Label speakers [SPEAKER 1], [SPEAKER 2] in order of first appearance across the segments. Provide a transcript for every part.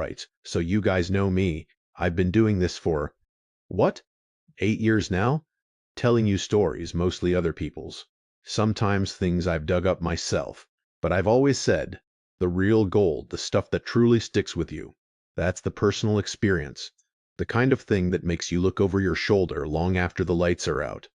[SPEAKER 1] Alright, so you guys know me. I've been doing this for, what? 8 years now? Telling you stories, mostly other people's. Sometimes things I've dug up myself. But I've always said, the real gold, the stuff that truly sticks with you. That's the personal experience. The kind of thing that makes you look over your shoulder long after the lights are out.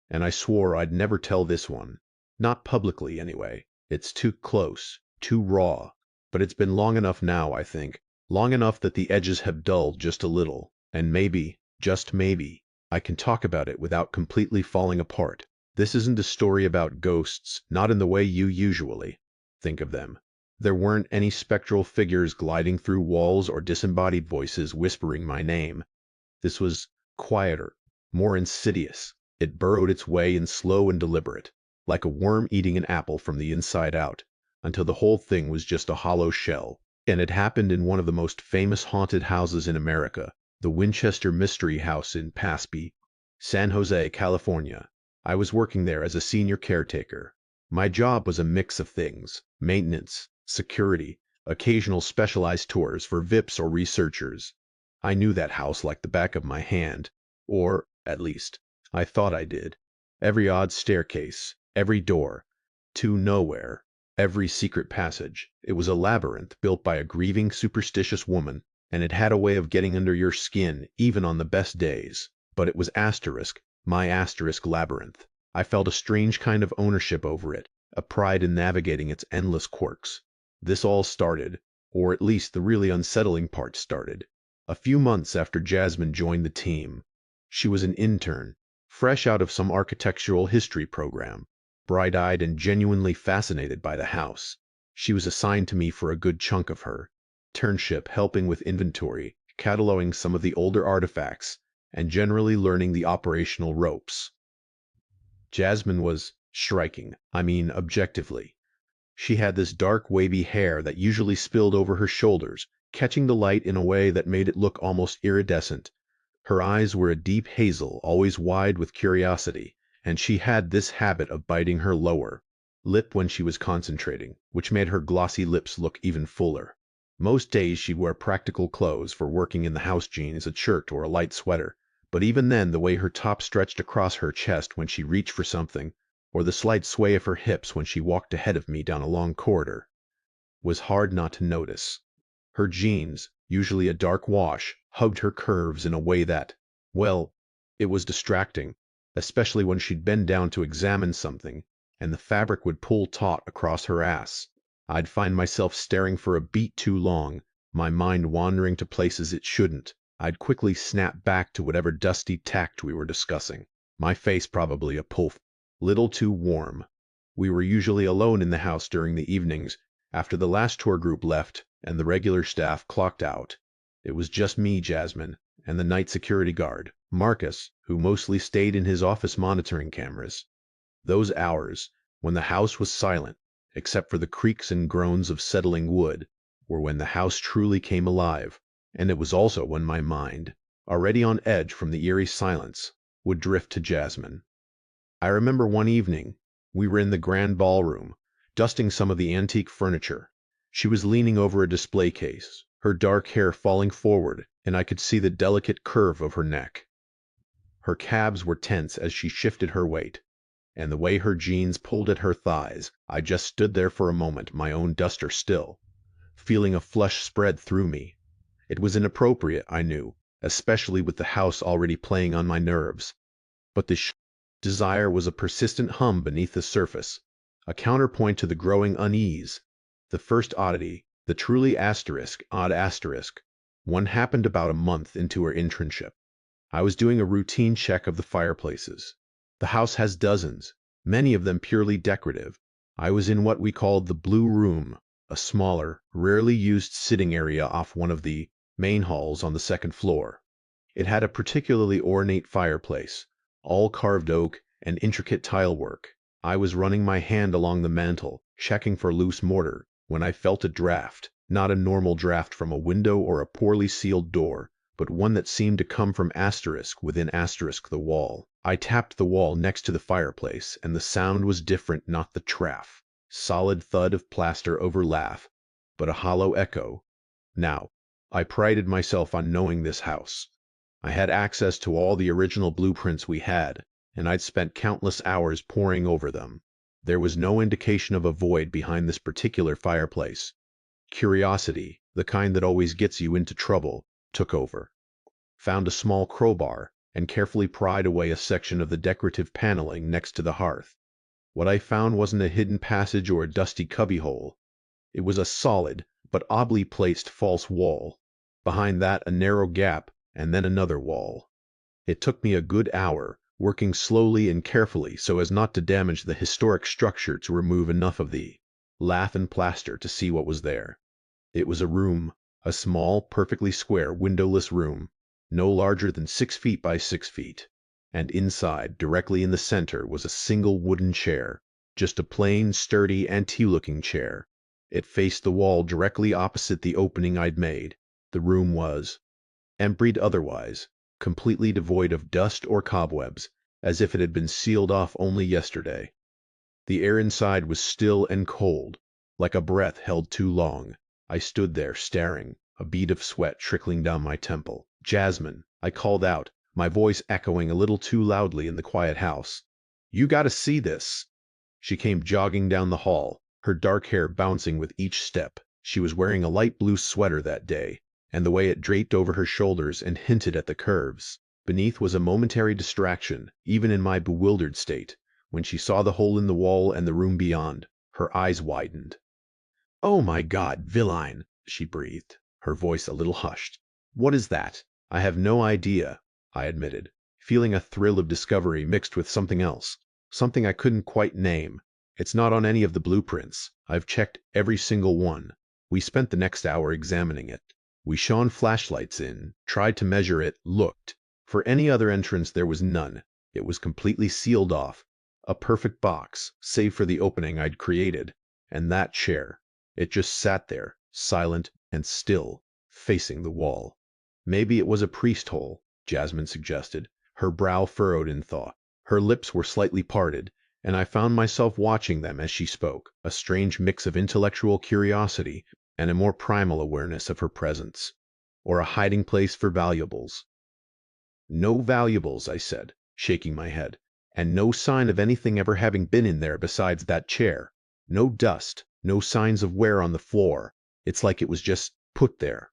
[SPEAKER 1] And I swore I'd never tell this one. Not publicly, anyway. It's too close, too raw. But it's been long enough now, I think. Long enough that the edges have dulled just a little. And maybe, just maybe, I can talk about it without completely falling apart. This isn't a story about ghosts, not in the way you usually think of them. There weren't any spectral figures gliding through walls or disembodied voices whispering my name. This was quieter, more insidious. It burrowed its way in slow and deliberate, like a worm eating an apple from the inside out, until the whole thing was just a hollow shell. And it happened in one of the most famous haunted houses in America, the Winchester Mystery House in Paspe, San Jose, California. I was working there as a senior caretaker. My job was a mix of things: maintenance, security, occasional specialized tours for VIPs or researchers. I knew that house like the back of my hand, or, at least, I thought I did. Every odd staircase, every door, to nowhere, every secret passage. It was a labyrinth built by a grieving, superstitious woman, and it had a way of getting under your skin even on the best days. But it was my asterisk labyrinth. I felt a strange kind of ownership over it, a pride in navigating its endless quirks. This all started, or at least the really unsettling part started, a few months after Jasmine joined the team. She was an intern, fresh out of some architectural history program, bright-eyed and genuinely fascinated by the house. She was assigned to me for a good chunk of her internship, helping with inventory, cataloging some of the older artifacts, and generally learning the operational ropes. Jasmine was striking, objectively. She had this dark, wavy hair that usually spilled over her shoulders, catching the light in a way that made it look almost iridescent. Her eyes were a deep hazel, always wide with curiosity, and she had this habit of biting her lower lip when she was concentrating, which made her glossy lips look even fuller. Most days she'd wear practical clothes for working in the house, jeans, a shirt, or a light sweater. But even then, the way her top stretched across her chest when she reached for something, or the slight sway of her hips when she walked ahead of me down a long corridor, was hard not to notice. Her jeans, usually a dark wash, hugged her curves in a way that, well, it was distracting, especially when she'd bend down to examine something, and the fabric would pull taut across her ass. I'd find myself staring for a beat too long, my mind wandering to places it shouldn't. I'd quickly snap back to whatever dusty tact we were discussing, my face probably a little too warm. We were usually alone in the house during the evenings, after the last tour group left and the regular staff clocked out. It was just me, Jasmine, and the night security guard, Marcus, who mostly stayed in his office monitoring cameras. Those hours, when the house was silent, except for the creaks and groans of settling wood, were when the house truly came alive. And it was also when my mind, already on edge from the eerie silence, would drift to Jasmine. I remember one evening, we were in the grand ballroom, dusting some of the antique furniture. She was leaning over a display case, her dark hair falling forward, and I could see the delicate curve of her neck. Her calves were tense as she shifted her weight, and the way her jeans pulled at her thighs. I just stood there for a moment, my own duster still, feeling a flush spread through me. It was inappropriate, I knew, especially with the house already playing on my nerves. But the desire was a persistent hum beneath the surface, a counterpoint to the growing unease. The first oddity, the truly odd asterisk, one happened about a month into her internship. I was doing a routine check of the fireplaces. The house has dozens, many of them purely decorative. I was in what we called the Blue Room, a smaller, rarely used sitting area off one of the main halls on the second floor. It had a particularly ornate fireplace, all carved oak and intricate tile work. I was running my hand along the mantel, checking for loose mortar, when I felt a draft, not a normal draft from a window or a poorly sealed door, but one that seemed to come from asterisk within asterisk the wall. I tapped the wall next to the fireplace, and the sound was different, not the traff, solid thud of plaster over lath, but a hollow echo. Now, I prided myself on knowing this house. I had access to all the original blueprints we had, and I'd spent countless hours poring over them. There was no indication of a void behind this particular fireplace. Curiosity, the kind that always gets you into trouble, took over. Found a small crowbar, and carefully pried away a section of the decorative paneling next to the hearth. What I found wasn't a hidden passage or a dusty cubbyhole. It was a solid, but oddly placed false wall. Behind that a narrow gap, and then another wall. It took me a good hour, working slowly and carefully so as not to damage the historic structure, to remove enough of the lath and plaster to see what was there. It was a room, a small, perfectly square, windowless room, no larger than 6 feet by 6 feet. And inside, directly in the center, was a single wooden chair, just a plain, sturdy, antique-looking chair. It faced the wall directly opposite the opening I'd made. The room was emptied otherwise, completely devoid of dust or cobwebs, as if it had been sealed off only yesterday. The air inside was still and cold, like a breath held too long. I stood there staring, a bead of sweat trickling down my temple. "Jasmine," I called out, my voice echoing a little too loudly in the quiet house. "You gotta see this." She came jogging down the hall, her dark hair bouncing with each step. She was wearing a light blue sweater that day, and the way it draped over her shoulders and hinted at the curves beneath was a momentary distraction, even in my bewildered state. When she saw the hole in the wall and the room beyond, her eyes widened. "Oh my God, Villain," she breathed, her voice a little hushed. "What is that?" "I have no idea," I admitted, feeling a thrill of discovery mixed with something else, something I couldn't quite name. "It's not on any of the blueprints. I've checked every single one." We spent the next hour examining it. We shone flashlights in, tried to measure it, looked. For any other entrance there was none. It was completely sealed off. A perfect box, save for the opening I'd created. And that chair. It just sat there, silent and still, facing the wall. "Maybe it was a priest hole," Jasmine suggested, her brow furrowed in thought. Her lips were slightly parted, and I found myself watching them as she spoke, a strange mix of intellectual curiosity and a more primal awareness of her presence. "Or a hiding place for valuables." "No valuables," I said, shaking my head, "and no sign of anything ever having been in there besides that chair. No dust, no signs of wear on the floor. It's like it was just put there."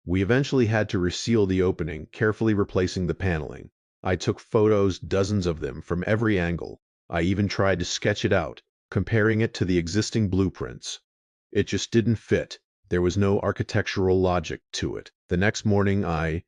[SPEAKER 1] We eventually had to reseal the opening, carefully replacing the paneling. I took photos, dozens of them, from every angle. I even tried to sketch it out, comparing it to the existing blueprints. It just didn't fit. There was no architectural logic to it. The next morning I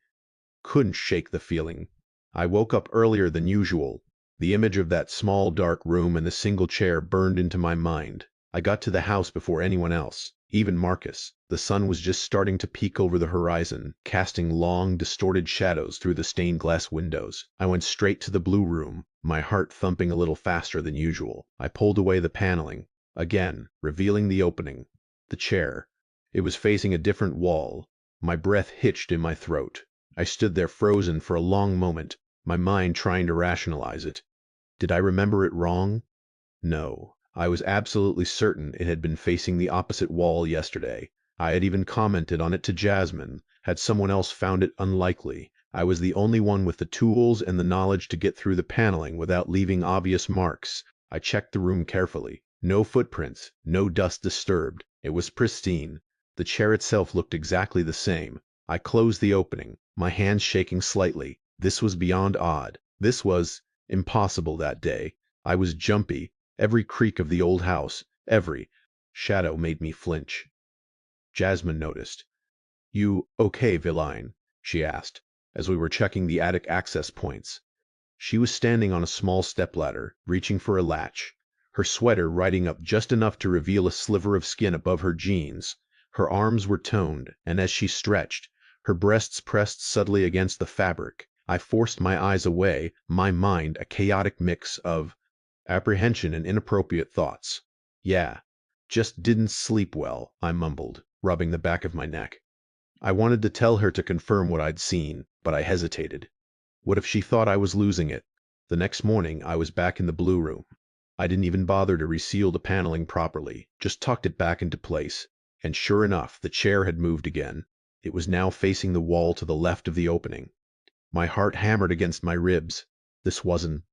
[SPEAKER 1] couldn't shake the feeling. I woke up earlier than usual. The image of that small dark room and the single chair burned into my mind. I got to the house before anyone else, even Marcus. The sun was just starting to peek over the horizon, casting long, distorted shadows through the stained glass windows. I went straight to the blue room, my heart thumping a little faster than usual. I pulled away the paneling, again, revealing the opening. The chair. It was facing a different wall. My breath hitched in my throat. I stood there frozen for a long moment, my mind trying to rationalize it. Did I remember it wrong? No. I was absolutely certain it had been facing the opposite wall yesterday. I had even commented on it to Jasmine. Had someone else found it unlikely. I was the only one with the tools and the knowledge to get through the paneling without leaving obvious marks. I checked the room carefully. No footprints, no dust disturbed. It was pristine. The chair itself looked exactly the same. I closed the opening, my hands shaking slightly. This was beyond odd. This was impossible that day. I was jumpy. Every creak of the old house, every shadow made me flinch. Jasmine noticed. "You okay, Villain?" she asked, as we were checking the attic access points. She was standing on a small stepladder, reaching for a latch, her sweater riding up just enough to reveal a sliver of skin above her jeans. Her arms were toned, and as she stretched, her breasts pressed subtly against the fabric. I forced my eyes away, my mind a chaotic mix of apprehension and inappropriate thoughts. "Yeah, just didn't sleep well," I mumbled, rubbing the back of my neck. I wanted to tell her to confirm what I'd seen, but I hesitated. What if she thought I was losing it? The next morning I was back in the blue room. I didn't even bother to reseal the paneling properly, just tucked it back into place. And sure enough, the chair had moved again. It was now facing the wall to the left of the opening. My heart hammered against my ribs. This wasn't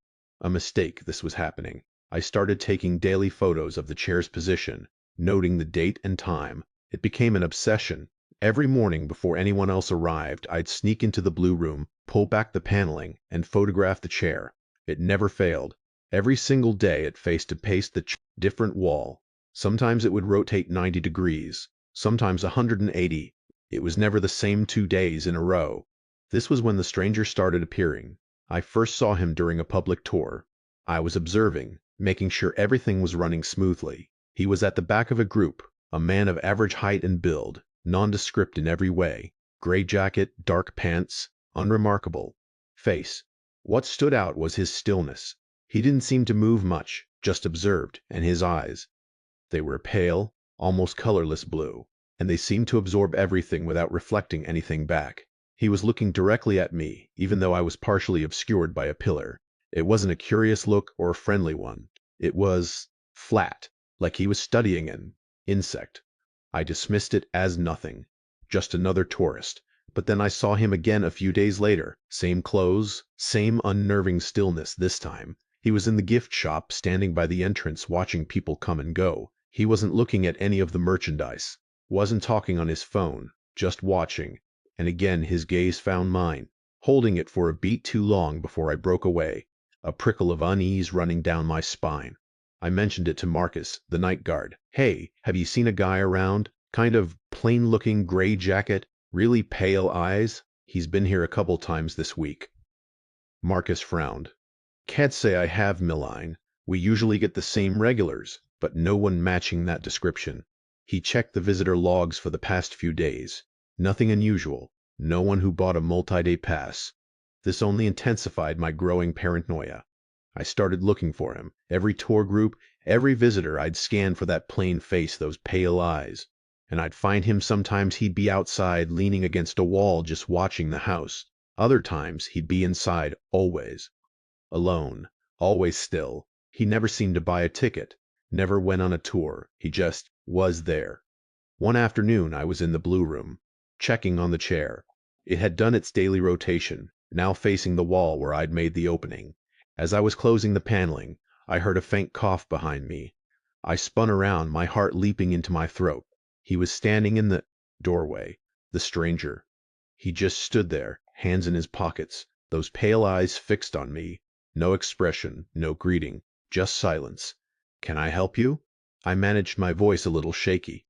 [SPEAKER 1] a mistake, this was happening. I started taking daily photos of the chair's position, noting the date and time. It became an obsession. Every morning before anyone else arrived, I'd sneak into the blue room, pull back the paneling, and photograph the chair. It never failed. Every single day it faced to paste the different wall. Sometimes it would rotate 90 degrees, sometimes 180. It was never the same 2 days in a row. This was when the stranger started appearing. I first saw him during a public tour. I was observing, making sure everything was running smoothly. He was at the back of a group, a man of average height and build, nondescript in every way. Gray jacket, dark pants, unremarkable. Face. What stood out was his stillness. He didn't seem to move much, just observed, and his eyes. They were pale, almost colorless blue, and they seemed to absorb everything without reflecting anything back. He was looking directly at me, even though I was partially obscured by a pillar. It wasn't a curious look or a friendly one. It was flat, like he was studying an insect. I dismissed it as nothing, just another tourist. But then I saw him again a few days later. Same clothes, same unnerving stillness this time. He was in the gift shop, standing by the entrance watching people come and go. He wasn't looking at any of the merchandise, wasn't talking on his phone, just watching. And again his gaze found mine, holding it for a beat too long before I broke away, a prickle of unease running down my spine. I mentioned it to Marcus, the night guard. "Hey, have you seen a guy around? Kind of plain-looking gray jacket, really pale eyes? He's been here a couple times this week." Marcus frowned. "Can't say I have, Milline. We usually get the same regulars, but no one matching that description." He checked the visitor logs for the past few days. Nothing unusual. No one who bought a multi-day pass. This only intensified my growing paranoia. I started looking for him. Every tour group, every visitor, I'd scan for that plain face, those pale eyes. And I'd find him. Sometimes he'd be outside leaning against a wall just watching the house. Other times he'd be inside, always. Alone. Always still. He never seemed to buy a ticket. Never went on a tour. He just was there. One afternoon I was in the blue room, checking on the chair. It had done its daily rotation, now facing the wall where I'd made the opening. As I was closing the paneling, I heard a faint cough behind me. I spun around, my heart leaping into my throat. He was standing in the doorway, the stranger. He just stood there, hands in his pockets, those pale eyes fixed on me. No expression, no greeting, just silence. "Can I help you?" I managed, my voice a little shaky.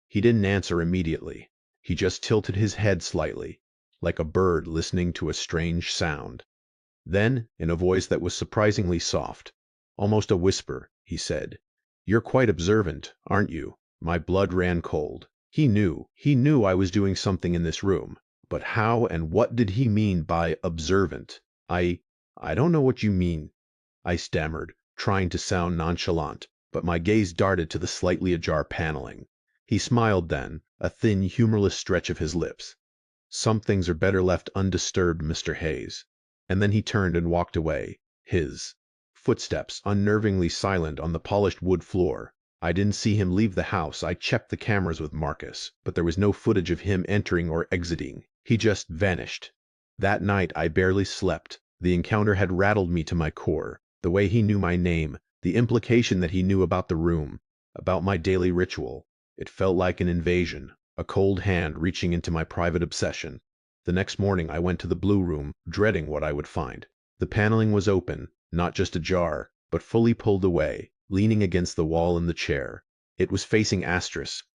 [SPEAKER 1] He didn't answer immediately. He just tilted his head slightly, like a bird listening to a strange sound. Then, in a voice that was surprisingly soft, almost a whisper, he said, "You're quite observant, aren't you?" My blood ran cold. He knew I was doing something in this room. But how and what did he mean by observant? I don't know what you mean," I stammered, trying to sound nonchalant, but my gaze darted to the slightly ajar paneling. He smiled then, a thin, humorless stretch of his lips. "Some things are better left undisturbed, Mr. Hayes." And then he turned and walked away, his footsteps unnervingly silent on the polished wood floor. I didn't see him leave the house. I checked the cameras with Marcus, but there was no footage of him entering or exiting. He just vanished. That night I barely slept. The encounter had rattled me to my core. The way he knew my name, the implication that he knew about the room, about my daily ritual. It felt like an invasion, a cold hand reaching into my private obsession. The next morning I went to the blue room, dreading what I would find. The paneling was open, not just ajar, but fully pulled away, leaning against the wall in the chair. It was facing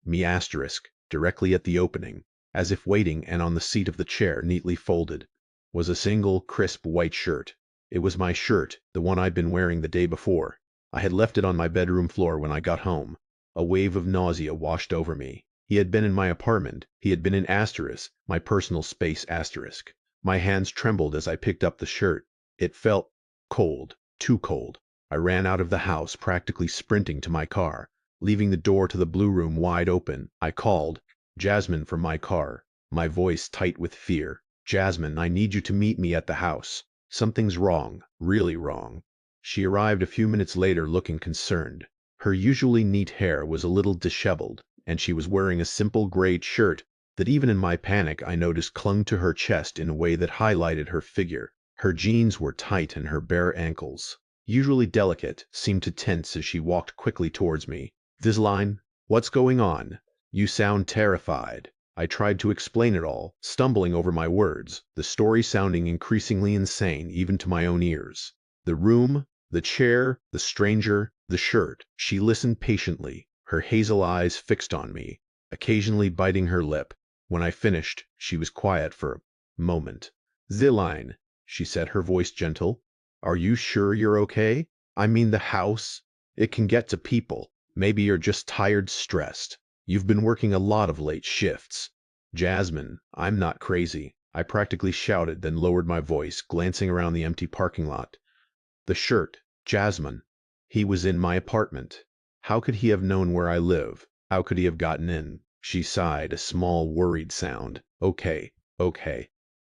[SPEAKER 1] me asterisk, directly at the opening, as if waiting, and on the seat of the chair, neatly folded, was a single, crisp white shirt. It was my shirt, the one I'd been wearing the day before. I had left it on my bedroom floor when I got home. A wave of nausea washed over me. He had been in my apartment. He had been in asterisk, my personal space asterisk. My hands trembled as I picked up the shirt. It felt cold, too cold. I ran out of the house, practically sprinting to my car. Leaving the door to the blue room wide open, I called Jasmine from my car, my voice tight with fear. "Jasmine, I need you to meet me at the house. Something's wrong, really wrong." She arrived a few minutes later looking concerned. Her usually neat hair was a little disheveled, and she was wearing a simple gray shirt that even in my panic I noticed clung to her chest in a way that highlighted her figure. Her jeans were tight and her bare ankles, usually delicate, seemed to tense as she walked quickly towards me. "Visline, what's going on? You sound terrified." I tried to explain it all, stumbling over my words, the story sounding increasingly insane even to my own ears. The room, the chair, the stranger, the shirt. She listened patiently, her hazel eyes fixed on me, occasionally biting her lip. When I finished, she was quiet for a moment. "Zilline," she said, her voice gentle. "Are you sure you're okay? I mean the house. It can get to people. Maybe you're just tired, stressed. You've been working a lot of late shifts." "Jasmine, I'm not crazy," I practically shouted, then lowered my voice, glancing around the empty parking lot. "The shirt, Jasmine. He was in my apartment. How could he have known where I live? How could he have gotten in?" She sighed, a small, worried sound. Okay.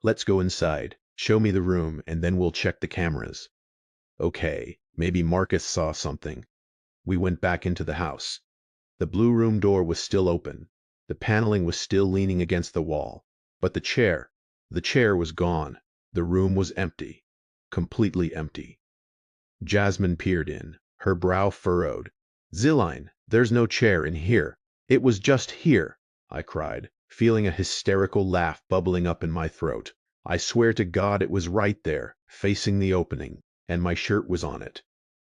[SPEAKER 1] Let's go inside. Show me the room, and then we'll check the cameras." Okay, maybe Marcus saw something. We went back into the house. The blue room door was still open. The paneling was still leaning against the wall. But the chair was gone. The room was empty. Completely empty. Jasmine peered in, her brow furrowed. "Zilline, there's no chair in here. It was just here," I cried, feeling a hysterical laugh bubbling up in my throat. "I swear to God it was right there, facing the opening, and my shirt was on it."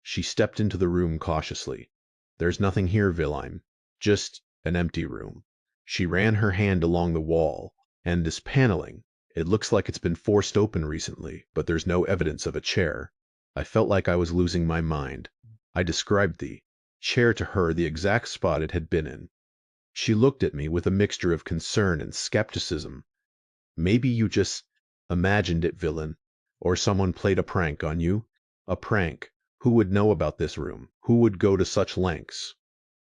[SPEAKER 1] She stepped into the room cautiously. "There's nothing here, Villine. Just an empty room." She ran her hand along the wall, and this paneling, it looks like it's been forced open recently, but there's no evidence of a chair. I felt like I was losing my mind. I described the chair to her the exact spot it had been in. She looked at me with a mixture of concern and skepticism. "Maybe you just imagined it, villain, or someone played a prank on you." "A prank? Who would know about this room? Who would go to such lengths?"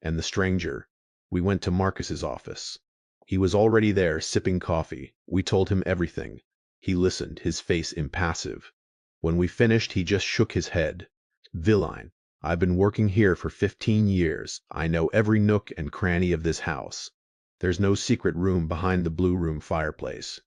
[SPEAKER 1] "And the stranger?" "We went to Marcus's office. He was already there, sipping coffee. We told him everything. He listened, his face impassive. When we finished, he just shook his head. Villine, I've been working here for 15 years. I know every nook and cranny of this house. There's no secret room behind the blue room fireplace.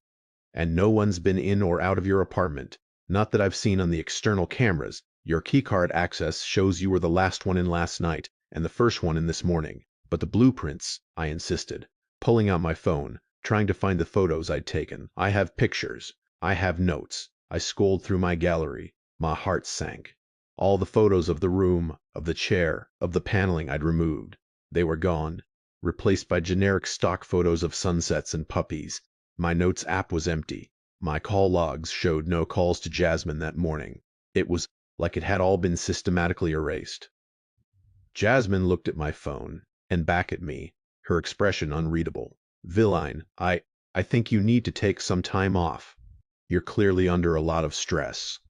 [SPEAKER 1] And no one's been in or out of your apartment, not that I've seen on the external cameras. Your keycard access shows you were the last one in last night, and the first one in this morning. But the blueprints," I insisted, pulling out my phone, trying to find the photos I'd taken. "I have pictures. I have notes." I scrolled through my gallery. My heart sank. All the photos of the room, of the chair, of the paneling I'd removed. They were gone, replaced by generic stock photos of sunsets and puppies. My notes app was empty. My call logs showed no calls to Jasmine that morning. It was like it had all been systematically erased. Jasmine looked at my phone, and back at me, her expression unreadable. "Villine, I think you need to take some time off. You're clearly under a lot of stress."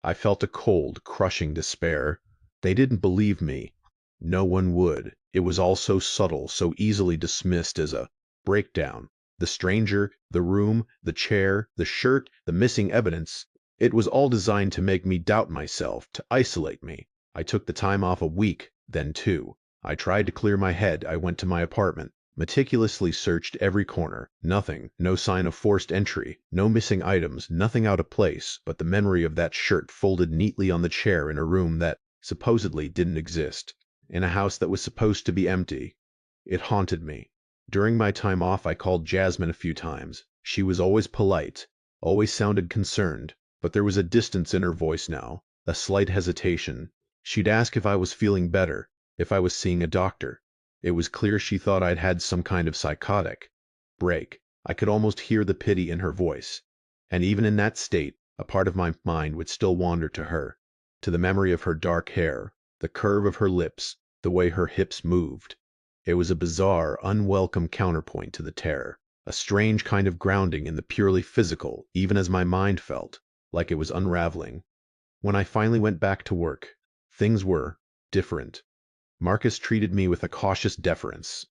[SPEAKER 1] I felt a cold, crushing despair. They didn't believe me. No one would. It was all so subtle, so easily dismissed as a breakdown. The stranger, the room, the chair, the shirt, the missing evidence. It was all designed to make me doubt myself, to isolate me. I took the time off a week, then 2. I tried to clear my head. I went to my apartment, meticulously searched every corner. Nothing, no sign of forced entry, no missing items, nothing out of place, but the memory of that shirt folded neatly on the chair in a room that supposedly didn't exist, in a house that was supposed to be empty. It haunted me. During my time off, I called Jasmine a few times. She was always polite, always sounded concerned, but there was a distance in her voice now, a slight hesitation. She'd ask if I was feeling better, if I was seeing a doctor. It was clear she thought I'd had some kind of psychotic break. I could almost hear the pity in her voice. And even in that state, a part of my mind would still wander to her, to the memory of her dark hair, the curve of her lips, the way her hips moved. It was a bizarre, unwelcome counterpoint to the terror, a strange kind of grounding in the purely physical, even as my mind felt like it was unraveling. When I finally went back to work, things were different. Marcus treated me with a cautious deference.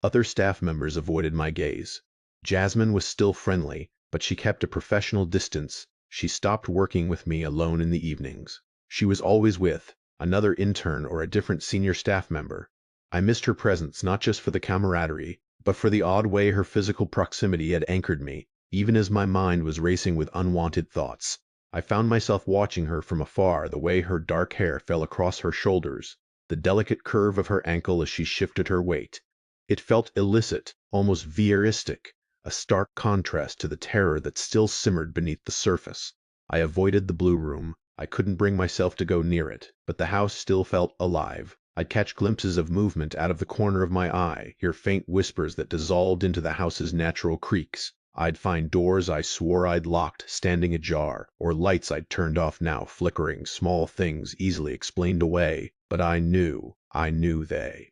[SPEAKER 1] Other staff members avoided my gaze. Jasmine was still friendly, but she kept a professional distance. She stopped working with me alone in the evenings. She was always with another intern or a different senior staff member. I missed her presence not just for the camaraderie, but for the odd way her physical proximity had anchored me, even as my mind was racing with unwanted thoughts. I found myself watching her from afar, the way her dark hair fell across her shoulders, the delicate curve of her ankle as she shifted her weight. It felt illicit, almost voyeuristic, a stark contrast to the terror that still simmered beneath the surface. I avoided the blue room. I couldn't bring myself to go near it, but the house still felt alive. I'd catch glimpses of movement out of the corner of my eye, hear faint whispers that dissolved into the house's natural creaks. I'd find doors I swore I'd locked standing ajar, or lights I'd turned off now flickering, small things easily explained away, but I knew they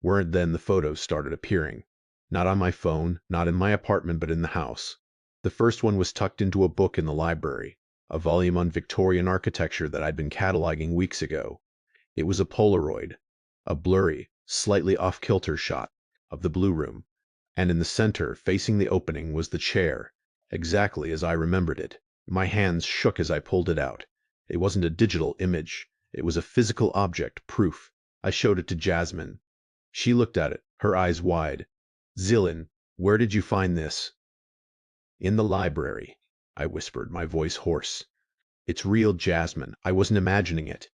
[SPEAKER 1] weren't. Then the photos started appearing. Not on my phone, not in my apartment, but in the house. The first one was tucked into a book in the library, a volume on Victorian architecture that I'd been cataloging weeks ago. It was a Polaroid, a blurry, slightly off-kilter shot of the blue room, and in the center, facing the opening, was the chair, exactly as I remembered it. My hands shook as I pulled it out. It wasn't a digital image. It was a physical object, proof. I showed it to Jasmine. She looked at it, her eyes wide. "Zilin, where did you find this?" "In the library," I whispered, my voice hoarse. "It's real, Jasmine. I wasn't imagining it."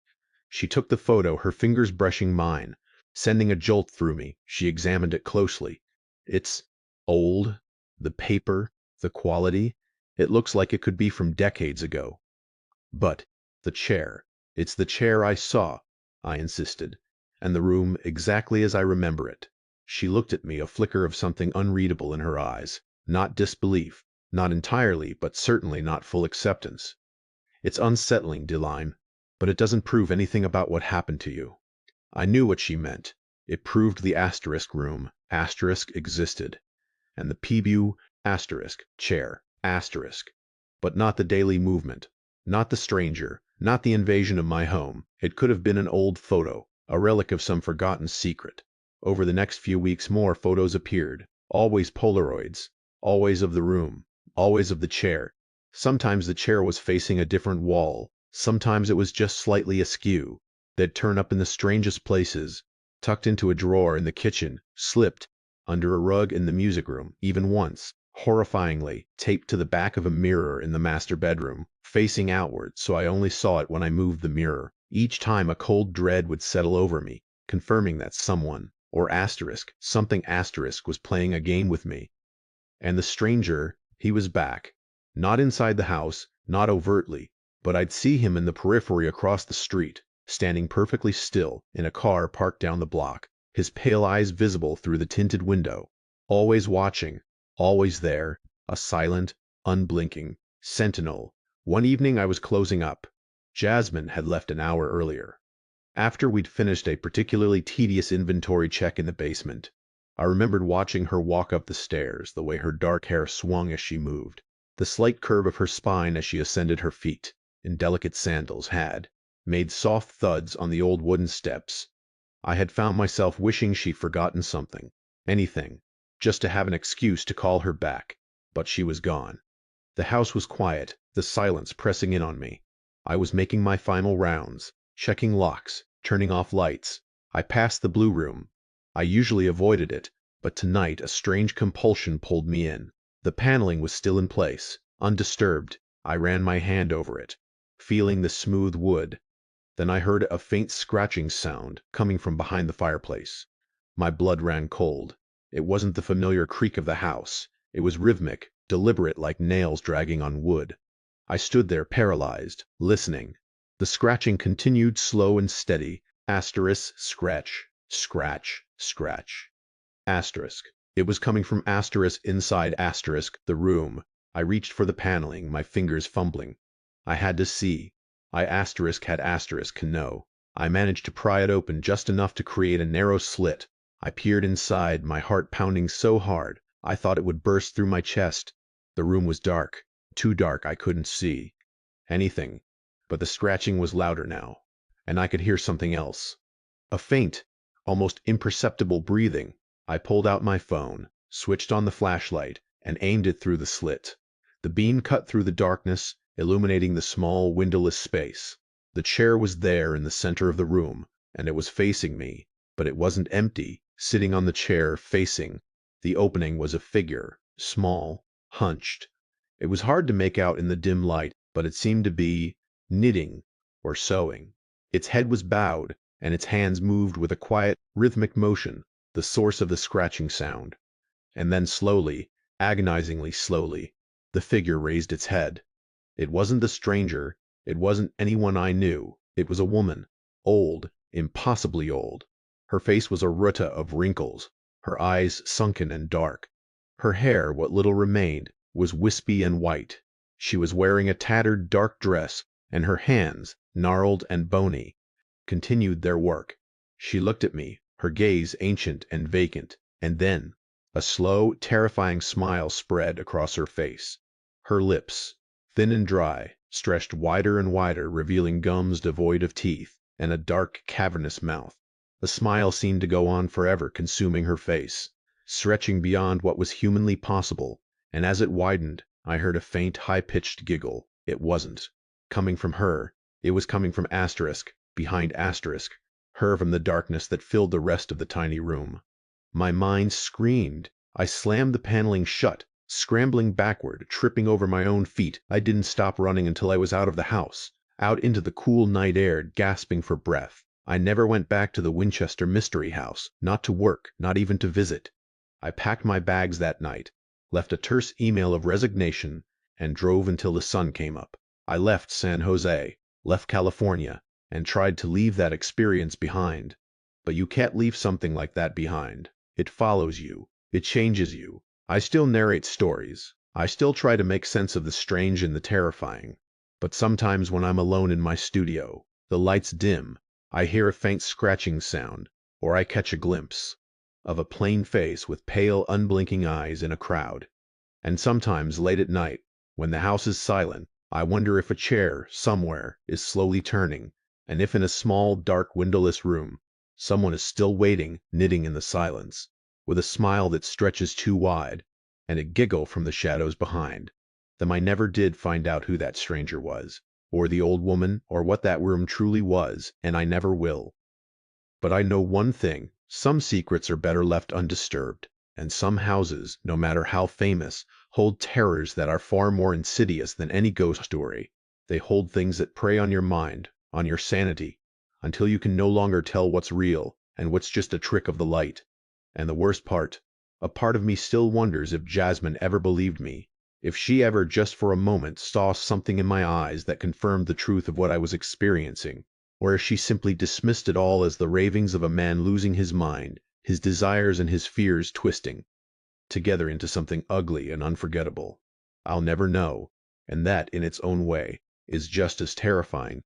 [SPEAKER 1] She took the photo, her fingers brushing mine. Sending a jolt through me, she examined it closely. "It's old. The paper, the quality. It looks like it could be from decades ago." "But the chair. It's the chair I saw," I insisted, "and the room exactly as I remember it." She looked at me, a flicker of something unreadable in her eyes. Not disbelief, not entirely, but certainly not full acceptance. "It's unsettling, Deline, but it doesn't prove anything about what happened to you." I knew what she meant. It proved the asterisk room, asterisk, existed, and the Pebu, asterisk, chair, asterisk, but not the daily movement, not the stranger, not the invasion of my home. It could have been an old photo, a relic of some forgotten secret. Over the next few weeks more photos appeared, always Polaroids, always of the room, always of the chair. Sometimes the chair was facing a different wall, sometimes it was just slightly askew. They'd turn up in the strangest places, tucked into a drawer in the kitchen, slipped under a rug in the music room, even once, horrifyingly, taped to the back of a mirror in the master bedroom, facing outward so I only saw it when I moved the mirror. Each time a cold dread would settle over me, confirming that someone, or asterisk, something asterisk, was playing a game with me. And the stranger, he was back. Not inside the house, not overtly, but I'd see him in the periphery across the street, standing perfectly still, in a car parked down the block, his pale eyes visible through the tinted window. Always watching, always there, a silent, unblinking sentinel. One evening I was closing up. Jasmine had left an hour earlier. After we'd finished a particularly tedious inventory check in the basement, I remembered watching her walk up the stairs, the way her dark hair swung as she moved. The slight curve of her spine as she ascended, her feet, in delicate sandals, had made soft thuds on the old wooden steps. I had found myself wishing she'd forgotten something, anything, just to have an excuse to call her back. But she was gone. The house was quiet, the silence pressing in on me. I was making my final rounds, checking locks, turning off lights. I passed the blue room. I usually avoided it, but tonight a strange compulsion pulled me in. The paneling was still in place, undisturbed. I ran my hand over it, feeling the smooth wood. Then I heard a faint scratching sound coming from behind the fireplace. My blood ran cold. It wasn't the familiar creak of the house. It was rhythmic, deliberate, like nails dragging on wood. I stood there paralyzed, listening. The scratching continued, slow and steady. Asterisk, scratch, scratch, scratch. Asterisk. It was coming from asterisk inside asterisk, the room. I reached for the paneling, my fingers fumbling. I had to see. I asterisk had asterisk can know. I managed to pry it open just enough to create a narrow slit. I peered inside, my heart pounding so hard I thought it would burst through my chest. The room was dark, too dark. I couldn't see anything, but the scratching was louder now, and I could hear something else. A faint, almost imperceptible breathing. I pulled out my phone, switched on the flashlight, and aimed it through the slit. The beam cut through the darkness, illuminating the small, windowless space. The chair was there in the center of the room, and it was facing me, but it wasn't empty. Sitting on the chair, facing, The opening was a figure, small, hunched. It was hard to make out in the dim light, but it seemed to be knitting or sewing. Its head was bowed, and its hands moved with a quiet, rhythmic motion, the source of the scratching sound. And then slowly, agonizingly slowly, the figure raised its head. It wasn't the stranger, it wasn't anyone I knew, it was a woman, old, impossibly old. Her face was a ruta of wrinkles, her eyes sunken and dark. Her hair, what little remained, was wispy and white. She was wearing a tattered dark dress, and her hands, gnarled and bony, continued their work. She looked at me, her gaze ancient and vacant, and then a slow, terrifying smile spread across her face. Her lips, thin and dry, stretched wider and wider, revealing gums devoid of teeth, and a dark, cavernous mouth. The smile seemed to go on forever, consuming her face, stretching beyond what was humanly possible, and as it widened, I heard a faint, high-pitched giggle. It wasn't coming from her. It was coming from asterisk, behind asterisk, her from the darkness that filled the rest of the tiny room. My mind screamed. I slammed the paneling shut, scrambling backward, tripping over my own feet. I didn't stop running until I was out of the house, out into the cool night air, gasping for breath. I never went back to the Winchester Mystery House, not to work, not even to visit. I packed my bags that night, left a terse email of resignation, and drove until the sun came up. I left San Jose, left California, and tried to leave that experience behind. But you can't leave something like that behind. It follows you. It changes you. I still narrate stories. I still try to make sense of the strange and the terrifying. But sometimes when I'm alone in my studio, the lights dim, I hear a faint scratching sound, or I catch a glimpse of a plain face with pale, unblinking eyes in a crowd. And sometimes late at night, when the house is silent, I wonder if a chair, somewhere, is slowly turning, and if in a small, dark, windowless room, someone is still waiting, knitting in the silence, with a smile that stretches too wide, and a giggle from the shadows behind. Then I never did find out who that stranger was, or the old woman, or what that room truly was, and I never will. But I know one thing, some secrets are better left undisturbed, and some houses, no matter how famous, hold terrors that are far more insidious than any ghost story. They hold things that prey on your mind, on your sanity, until you can no longer tell what's real and what's just a trick of the light. And the worst part, a part of me still wonders if Jasmine ever believed me, if she ever just for a moment saw something in my eyes that confirmed the truth of what I was experiencing, or if she simply dismissed it all as the ravings of a man losing his mind, his desires and his fears twisting together into something ugly and unforgettable. I'll never know, and that in its own way is just as terrifying.